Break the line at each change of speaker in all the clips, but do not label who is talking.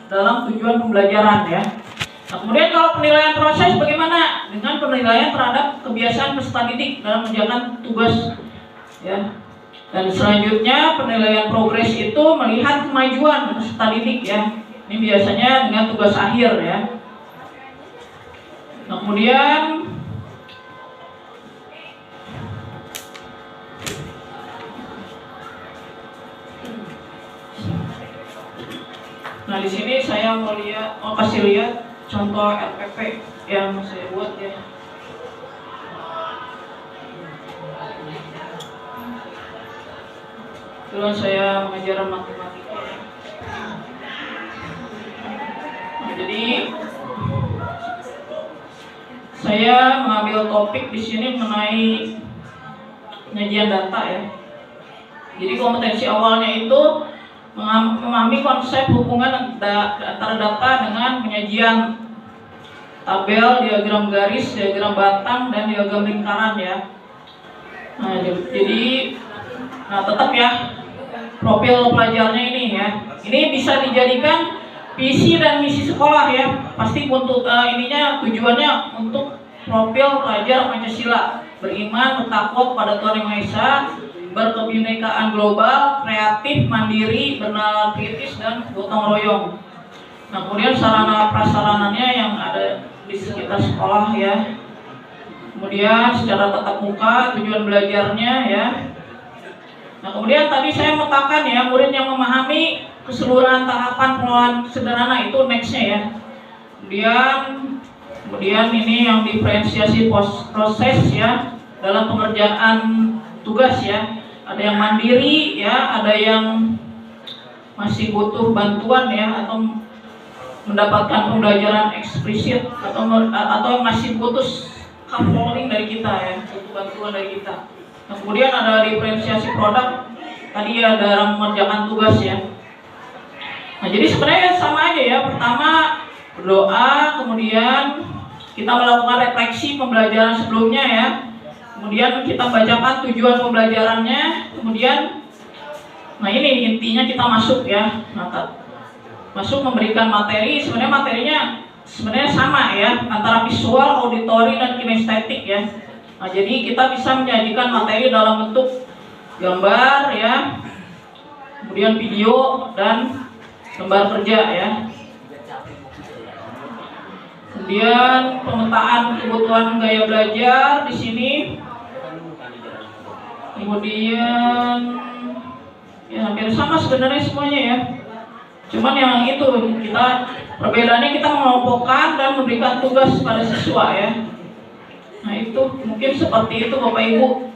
dalam tujuan pembelajaran ya. Nah, kemudian kalau penilaian proses bagaimana? Dengan penilaian terhadap kebiasaan peserta didik dalam menjalankan tugas ya. Dan selanjutnya penilaian progres itu melihat kemajuan peserta didik ya. Ini biasanya dengan tugas akhir ya. Nah, kemudian di sini saya mau kasih lihat contoh RPP yang saya buat ya. Kebetulan saya mengajar matematika. Nah, jadi saya mengambil topik di sini mengenai penyajian data ya. Jadi kompetensi awalnya itu memahami konsep hubungan antara data dengan penyajian tabel, diagram garis, diagram batang, dan diagram lingkaran ya. Nah, jadi tetap ya profil pelajarnya ini ya. Ini bisa dijadikan visi dan misi sekolah ya. Pasti untuk tujuannya untuk profil pelajar Pancasila, beriman, bertakwa pada Tuhan Yang Maha Esa, berkebinekaan global, kreatif, mandiri, bernalar kritis, dan gotong royong. Nah, kemudian sarana prasarananya yang ada di sekitar sekolah ya. Kemudian secara tatap muka, tujuan belajarnya ya. Nah, kemudian tadi saya mengatakan ya, murid yang memahami keseluruhan tahapan pengelolaan sederhana itu nextnya ya. Kemudian ini yang diferensiasi proses ya dalam pengerjaan tugas ya. Ada yang mandiri ya, ada yang masih butuh bantuan ya, atau mendapatkan pembelajaran eksplisit, atau masih butuh scaffolding dari kita ya, butuh bantuan dari kita. Nah, kemudian ada diferensiasi produk tadi ya dalam mengerjakan tugas ya. Nah, jadi sebenarnya sama aja ya. Pertama berdoa, kemudian kita melakukan refleksi pembelajaran sebelumnya ya. Kemudian kita bacakan tujuan pembelajarannya, kemudian ini intinya kita masuk ya. Masuk memberikan materi, sebenarnya materinya sama ya, antara visual, auditori, dan kinestetik ya. Nah, jadi kita bisa menyajikan materi dalam bentuk gambar ya, kemudian video dan lembar kerja ya. Kemudian pemetaan kebutuhan gaya belajar di sini. Kemudian ya hampir sama sebenarnya semuanya ya. Cuman yang itu perbedaannya kita mengelompokkan dan memberikan tugas pada siswa ya. Nah, itu mungkin seperti itu Bapak Ibu.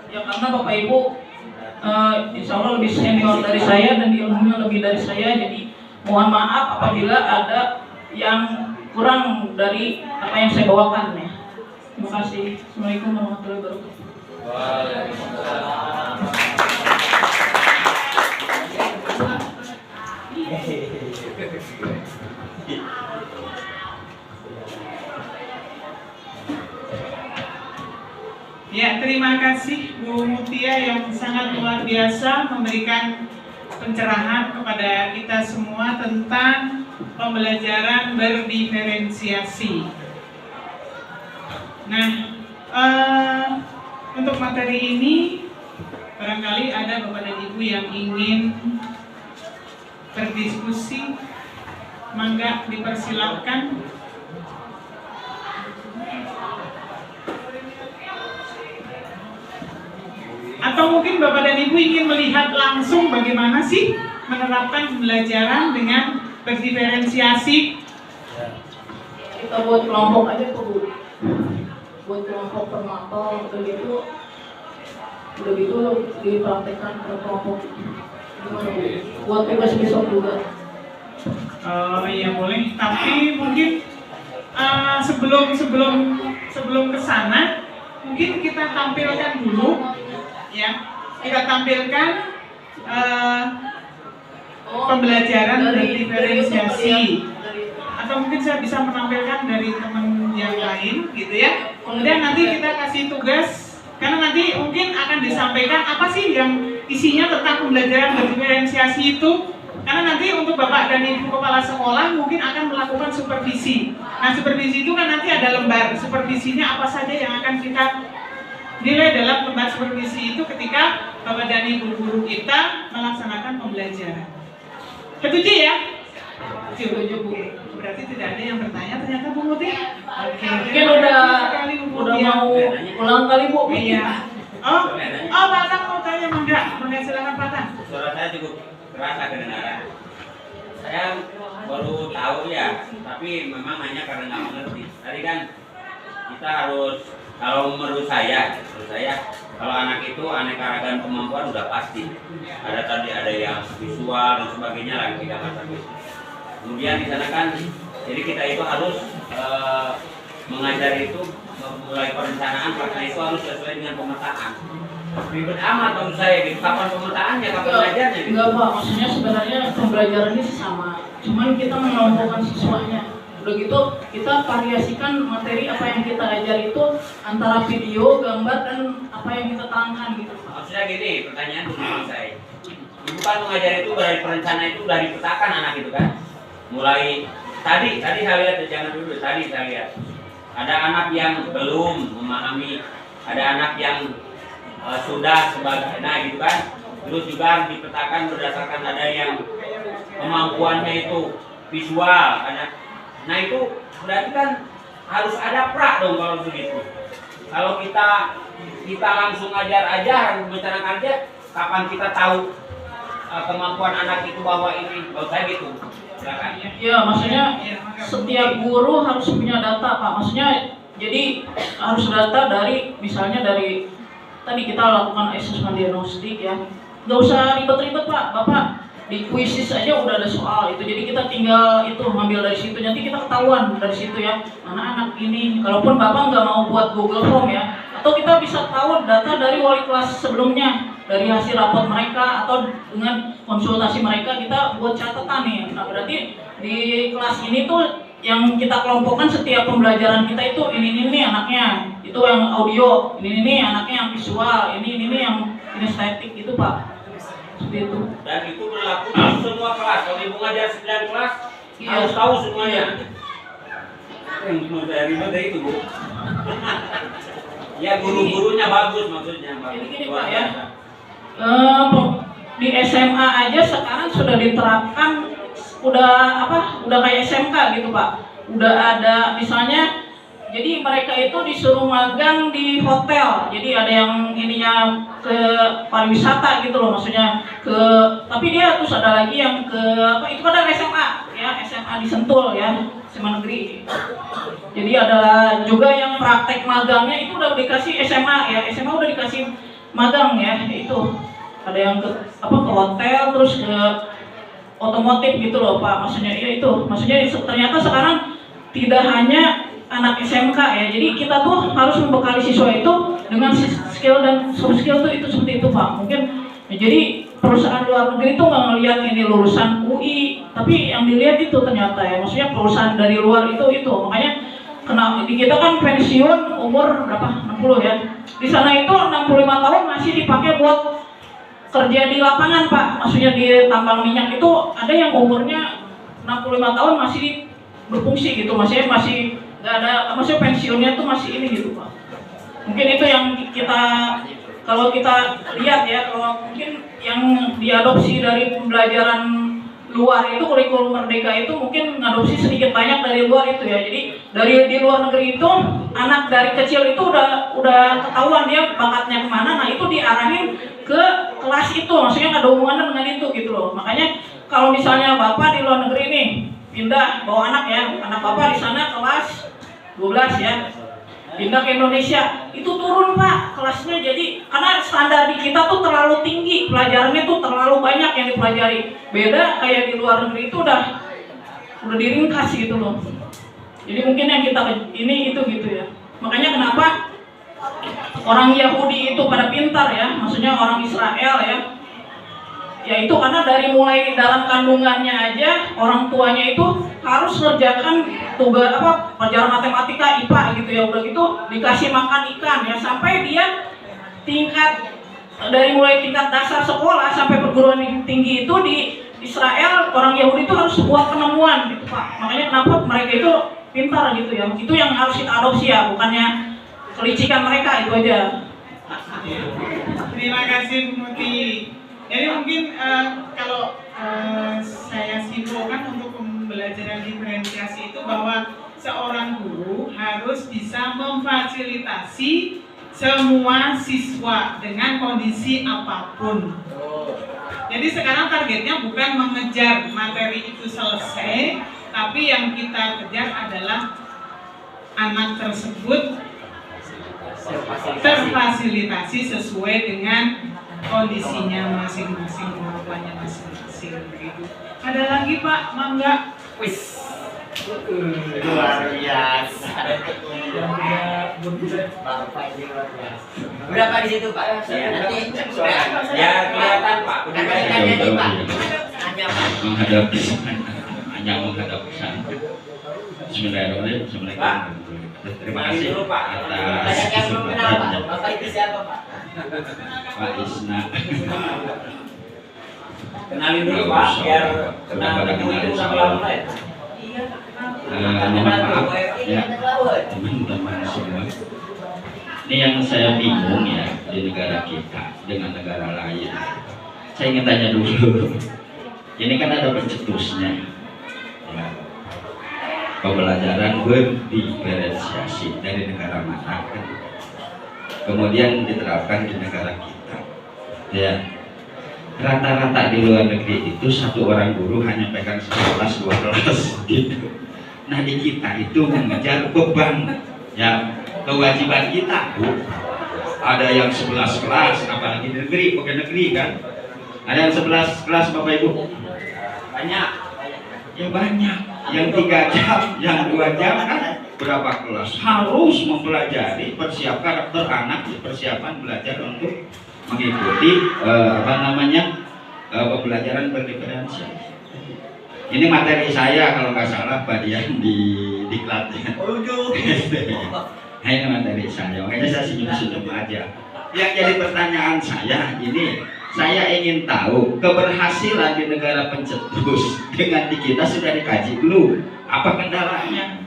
Ya, karena Bapak Ibu insya Allah lebih senior dari saya dan ilmunya lebih dari saya. Jadi mohon maaf apabila ada yang kurang dari apa yang saya bawakan ya. Terima kasih. Assalamualaikum warahmatullahi wabarakatuh.
Ya, terima kasih Bu Mutia yang sangat luar biasa memberikan pencerahan kepada kita semua tentang pembelajaran berdiferensiasi. Nah, untuk materi ini barangkali ada Bapak dan Ibu yang ingin berdiskusi, mangga dipersilakan. Atau mungkin Bapak dan Ibu ingin melihat langsung bagaimana sih menerapkan pembelajaran dengan berdiferensiasi.
Kita buat kelompok aja tuh Bu. Buat kelompok per mapel begitu. Udah gitu dipraktekkan ke kelompok. Gimana Bu? Buat tugas besok juga.
Oh iya boleh. Tapi mungkin sebelum ke sana mungkin kita tampilkan dulu ya. Kita tampilkan pembelajaran berdiferensiasi. Atau mungkin saya bisa menampilkan dari teman yang lain gitu ya. Kemudian nanti kita kasih tugas, karena nanti mungkin akan disampaikan apa sih yang isinya tentang pembelajaran berdiferensiasi itu. Karena nanti untuk Bapak dan Ibu Kepala Sekolah mungkin akan melakukan supervisi. Nah, supervisi itu kan nanti ada lembar supervisinya apa saja yang akan kita nilai dalam lembar supervisi itu ketika Bapak dan Ibu guru kita melaksanakan pembelajaran. Setuju ya? Setuju Bu. Berarti tidak ada yang bertanya ternyata Bu Muti. Oke.
Mungkin udah mau pulang kali Bu.
Iya. Oh, Pak Tang mau tanya Mangga silakan Pak Tang.
Suara saya cukup kerasa kedengaran. Saya baru tahu ya, tapi memang hanya karena nggak mengerti. Tadi kan kita harus, kalau menurut saya kalau anak itu aneka ragam kemampuan udah pasti. Ada yang visual dan sebagainya lah yang tidak masalah. Kemudian di sana kan, jadi kita itu harus mengajar itu mulai perencanaan, pelaksanaan itu harus sesuai dengan pemetaan. Ribet amat menurut saya gitu. Kapan pemetaannya, kapan belajarnya gitu.
Enggak Pak, maksudnya sebenarnya pembelajaran ini sama. Cuman kita mengelompokkan siswanya. Udah gitu kita variasikan materi apa yang kita ajar itu antara video, gambar dan apa yang kita terangkan gitu.
Maksudnya gini, pertanyaan dulu saya. Ibu kan mengajar itu dari perencanaan itu udah dipetakan anak itu kan. Mulai tadi saya lihat, jangan dulu, tadi saya lihat. Ada anak yang belum memahami, ada anak yang sudah sebagai, nah gitu kan. Terus juga dipetakan berdasarkan ada yang kemampuannya itu visual, ada. Nah itu berarti kan harus ada pra dong kalau begitu. Kalau kita langsung ajar rencanakan aja, kapan kita tahu kemampuan anak itu bahwa ini, kalau saya gitu.
Ya, maksudnya setiap guru harus punya data Pak. Maksudnya jadi harus data dari, misalnya dari tadi kita lakukan assessment diagnostik ya. Gak usah ribet-ribet Pak, Bapak di kuisis aja udah ada soal itu. Jadi kita tinggal itu ngambil dari situ, nanti kita ketahuan dari situ ya. Mana anak ini, kalaupun Bapak nggak mau buat Google Form ya, atau kita bisa tahu data dari wali kelas sebelumnya, dari hasil rapot mereka atau dengan konsultasi mereka kita buat catatan nih. Nah berarti di kelas ini tuh yang kita kelompokkan setiap pembelajaran kita itu ini anaknya, itu yang audio, ini anaknya yang visual, ini yang kinestetik itu Pak. Seperti itu.
Dan itu berlaku di semua kelas. Kalau ibu ngajar 9 kelas,
Iya.
harus tahu semuanya. Yang mau saya ribet itu Bu. Ya guru-gurunya bagus maksudnya.
Jadi gini Pak ya, di SMA aja sekarang sudah diterapkan, udah kayak SMK gitu Pak. Udah ada misalnya, jadi mereka itu disuruh magang di hotel. Jadi ada yang ininya ke pariwisata gitu loh, maksudnya tapi dia terus ada lagi yang ke itu pada SMA ya, SMA di Sentul ya, SMA negeri. Jadi ada juga yang praktek magangnya itu udah dikasih SMA ya, SMA udah dikasih magang ya, itu ada yang ke hotel, terus ke otomotif gitu loh Pak. Maksudnya ya itu, maksudnya ternyata sekarang tidak hanya anak SMK ya, jadi kita tuh harus membekali siswa itu dengan skill dan soft skill tuh itu seperti itu Pak. Mungkin ya, jadi perusahaan luar negeri itu nggak ngelihat ini lulusan UI, tapi yang dilihat itu ternyata ya, maksudnya perusahaan dari luar itu makanya di kita kan pensiun umur berapa, 60 ya, di sana itu 65 tahun masih dipakai buat kerja di lapangan Pak. Maksudnya di tambang minyak itu ada yang umurnya 65 tahun masih berfungsi gitu, masih nggak ada, maksudnya pensiunnya tuh masih ini gitu Pak. Mungkin itu yang kita, kalau kita lihat ya, kalau mungkin yang diadopsi dari pembelajaran luar itu, kurikulum merdeka itu mungkin ngadopsi sedikit banyak dari luar itu ya. Jadi di luar negeri itu anak dari kecil itu udah ketahuan dia bakatnya kemana, nah itu diarahin ke kelas itu, maksudnya nggak ada hubungannya dengan itu gitu loh. Makanya kalau misalnya Bapak di luar negeri nih pindah bawa anak ya, anak Bapak di sana kelas 12 ya, pindah ke Indonesia, itu turun Pak kelasnya. Jadi karena standar di kita tuh terlalu tinggi, pelajarannya tuh terlalu banyak yang dipelajari. Beda kayak di luar negeri itu udah diringkas gitu loh. Jadi mungkin yang kita ini itu gitu ya. Makanya kenapa orang Yahudi itu pada pintar ya, maksudnya orang Israel ya. Ya itu karena dari mulai dalam kandungannya aja orang tuanya itu harus ngerjakan tugas pelajaran matematika, IPA gitu ya, udah gitu dikasih makan ikan ya, sampai dia dari mulai tingkat dasar sekolah sampai perguruan tinggi itu Israel, orang Yahudi itu harus sebuah penemuan gitu Pak. Makanya kenapa mereka itu pintar gitu ya. Itu yang harus kita adopsi ya, bukannya kelicikan mereka, itu aja.
Terima kasih Bu Muti. Jadi mungkin kalau saya simpulkan untuk pembelajaran diferensiasi itu bahwa seorang guru harus bisa memfasilitasi semua siswa dengan kondisi apapun. Jadi sekarang targetnya bukan mengejar materi itu selesai, tapi yang kita kejar adalah anak tersebut terfasilitasi sesuai dengan kondisinya masing-masing, kemampuannya masing-masing begitu. Ada lagi Pak, mangga.
Wis.
Luar biasa. Berapa di situ Pak? Nanti
Ya kelihatan Pak.
kata-katanya nih Pak. Hanya Pak.
menghadap sana. Bismillahirrahmanirrahim. Assalamualaikum. Terima kasih
dulu, Pak.
atas
Banyak yang belum kenal Pak.
kesempatannya.
Bapak itu siapa Pak?
Pak Isna.
Kenalin dulu Pak, biar
Sudah pada
ketemu itu
kenalin
sama
semua.
mulai.
Mohon maaf ya teman-teman semua. Ini yang saya bingung ya di negara kita dengan negara lain. Saya ingin tanya dulu. Ini kan ada pencetusnya. Ya. Pembelajaran berdiferensiasi dari negara mana kan. Kemudian diterapkan di negara kita. Ya. Rata-rata di luar negeri itu satu orang guru hanya pegang 11 2 kelas gitu. Nah di kita itu mengejar beban ya kewajiban kita Bu. Ada yang 11 kelas, apalagi di negeri, bukan negeri kan. Ada yang 11 kelas Bapak Ibu.
Banyak.
Ya banyak. Yang 3 jam, yang 2 jam kan berapa kelas? Harus mempelajari persiap karakter anak, persiapan belajar untuk mengikuti pembelajaran berdiferensiasi. Ini materi saya kalau nggak salah bagian di diklat ya. Nah, ini materi saya, makanya saya senyum-senyum aja. Yang jadi pertanyaan saya ini, saya ingin tahu keberhasilan di negara pencetus dengan di kita sudah dikaji belum? Apa kendalanya?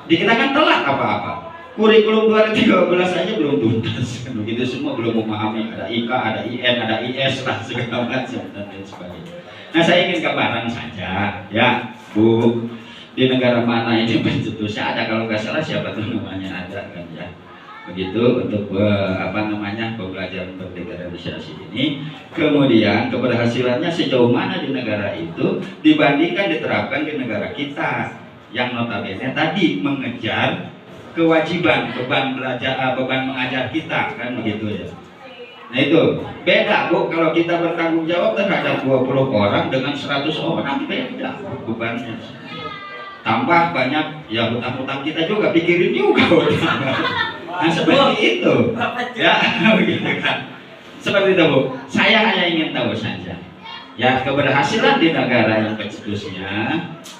Di kita kan telat apa-apa. Kurikulum 2013 saja belum tuntas, begitu semua belum memahami, ada IK, ada IN, ada IS lah segala macam dan lain sebagainya. Nah saya ingin gambaran saja, ya Bu, di negara mana ini pencetusnya ada, kalau nggak salah siapa tuh namanya ada kan ya, begitu untuk pembelajaran berdiferensiasi ini. Kemudian keberhasilannya sejauh mana di negara itu dibandingkan diterapkan di negara kita yang notabene tadi mengejar kewajiban beban belajar, beban mengajar kita kan begitu ya. Nah itu beda Bu, kalau kita bertanggung jawab terhadap 20 orang dengan 100 orang beda bebannya. Tambah banyak ya hutang-hutang kita juga, pikirin juga hutang. Nah seperti itu ya begitu kan. Seperti itu Bu, saya hanya ingin tahu saja ya keberhasilan di negara yang pencetusnya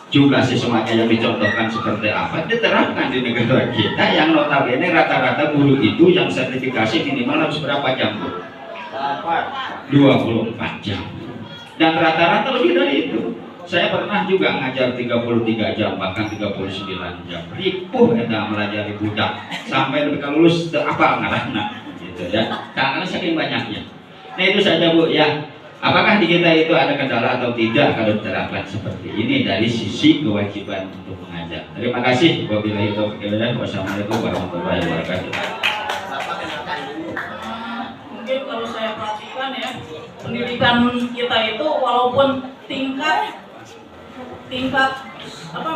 juga siswanya yang dicontohkan seperti apa diterapkan di negara kita yang notabene rata-rata guru itu yang sertifikasi minimal harus berapa jam Bu? 24 jam, dan rata-rata lebih dari itu. Saya pernah juga ngajar 33 jam bahkan 39 jam, ripuh kita melajari budak sampai ketika lulus apa ngarana gitu ya, karena saking banyaknya. Nah itu saja Bu ya. Apakah di kita itu ada kendala atau tidak kalau diterapkan seperti ini dari sisi kewajiban untuk mengajar? Terima kasih. Wabillahi taufiq wal hidayah. Wassalamualaikum warahmatullahi wabarakatuh.
Mungkin kalau saya perhatikan ya, pendidikan kita itu walaupun tingkat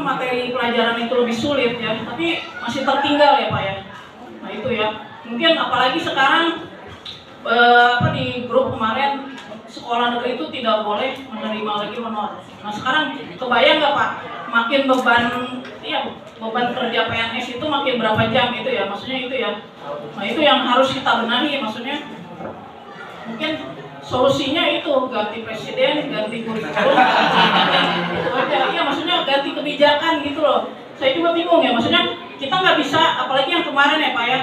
materi pelajaran itu lebih sulit ya, tapi masih tertinggal ya Pak ya. Nah itu ya, mungkin apalagi sekarang di grup kemarin sekolah negeri itu tidak boleh menerima lagi honor. Nah sekarang kebayang nggak Pak, makin beban kerja PNS itu makin berapa jam itu ya, maksudnya itu ya. Nah itu yang harus kita benahi, maksudnya mungkin solusinya itu ganti presiden, ganti kurikulum, itu aja. Iya maksudnya ganti kebijakan gitu loh. Saya juga bingung ya, maksudnya kita nggak bisa, apalagi yang kemarin ya Pak ya,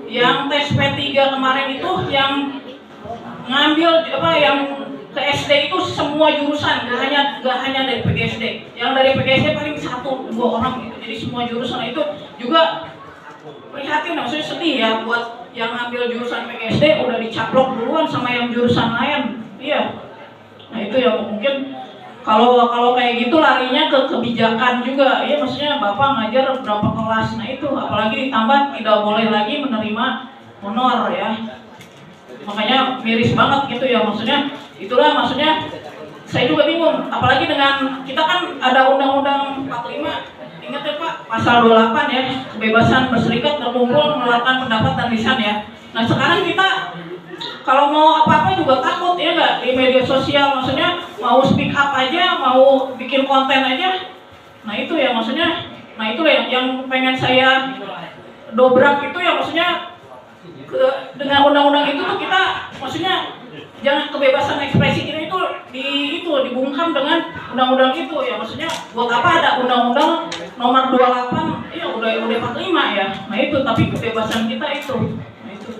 yang tes P3 kemarin itu yang ngambil yang ke SD itu semua jurusan, gak hanya dari PGSD. Yang dari PGSD paling 1-2 orang gitu. Jadi semua jurusan itu juga prihatin, maksudnya sedih ya buat yang ambil jurusan PGSD udah dicaplok duluan sama yang jurusan lain. Iya. Nah itu ya mungkin kalau kayak gitu larinya ke kebijakan juga. Ya maksudnya Bapak ngajar berapa kelas. Nah itu apalagi ditambah tidak boleh lagi menerima honor ya. Makanya miris banget gitu ya, maksudnya itulah maksudnya saya juga bingung, apalagi dengan kita kan ada Undang-Undang 45, ingat ya Pak, pasal 28 ya, kebebasan berserikat, berkumpul, mengeluarkan pendapat dan lisan ya. Nah sekarang kita kalau mau apa-apa juga takut ya nggak, di media sosial, maksudnya mau speak up aja, mau bikin konten aja. Nah itu ya maksudnya, nah itulah yang pengen saya dobrak itu ya, maksudnya dengan undang-undang itu tuh kita maksudnya jangan kebebasan ekspresi kita itu dibungkam dengan undang-undang itu ya, maksudnya buat apa ada undang-undang nomor 28 ya udah 45 ya. Nah itu tapi kebebasan kita itu. Nah itu.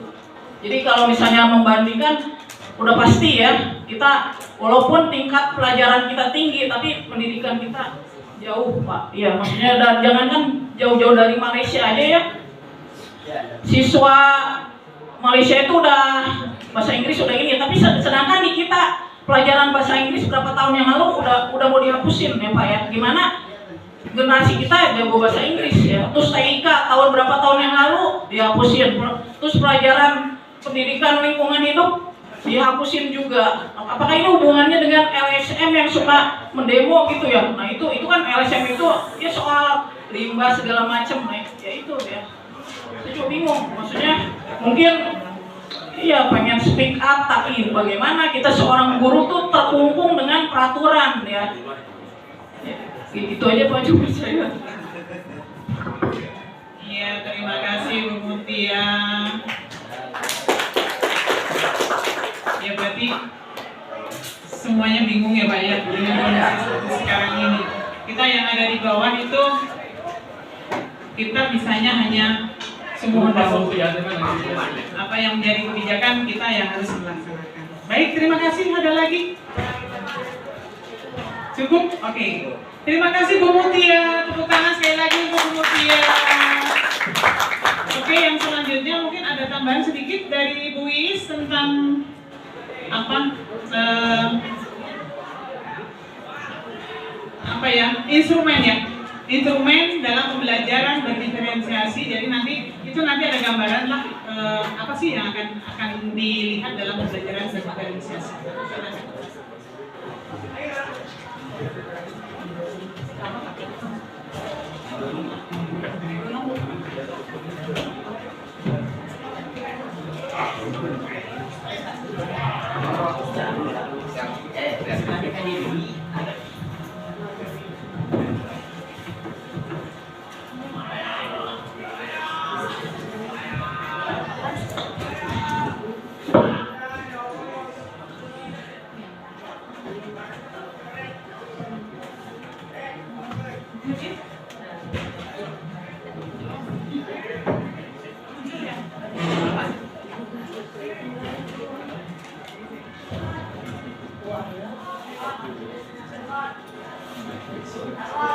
Jadi kalau misalnya membandingkan udah pasti ya, kita walaupun tingkat pelajaran kita tinggi tapi pendidikan kita jauh Pak. Iya maksudnya jangankan jauh-jauh dari Malaysia aja ya. Siswa Malaysia itu udah bahasa Inggris udah ini, tapi sedangkan di kita pelajaran bahasa Inggris berapa tahun yang lalu udah mau dihapusin ya Pak ya. Gimana generasi kita jago bahasa Inggris ya. Terus TIK tahun berapa tahun yang lalu dihapusin. Terus pelajaran pendidikan lingkungan hidup dihapusin juga. Apakah ini hubungannya dengan LSM yang suka mendemo gitu ya? Nah itu kan LSM itu ya soal limbah segala macam. Nah ya itu ya. Saya juga bingung, maksudnya mungkin iya pengen speak up, tapi bagaimana kita seorang guru tuh terkungkung dengan peraturan ya. Itu aja Pak Jumlah saya.
Iya, terima kasih Bu Mutia. Ya berarti semuanya bingung ya Pak ya dengan kondisi sekarang ini. Kita yang ada di bawah itu kita bisanya hanya semua apa yang menjadi kebijakan kita yang harus melaksanakan. Baik, terima kasih. Ada lagi? Cukup? Oke. Terima kasih Bu Mutia. Tepuk tangan sekali lagi untuk Bu Mutia. Oke, yang selanjutnya mungkin ada tambahan sedikit dari Bu Iis tentang instrumen ya. Instrumen dalam pembelajaran berdiferensiasi. Jadi nanti ada gambaran lah apa sih yang akan dilihat dalam pembelajaran berdiferensiasi.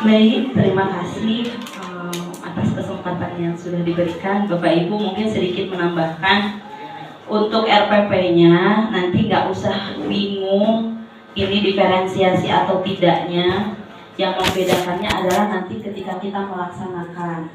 Baik, terima kasih atas kesempatan yang sudah diberikan. Bapak Ibu mungkin sedikit menambahkan untuk RPP-nya nanti nggak usah bingung ini diferensiasi atau tidaknya. Yang membedakannya adalah nanti ketika kita melaksanakan.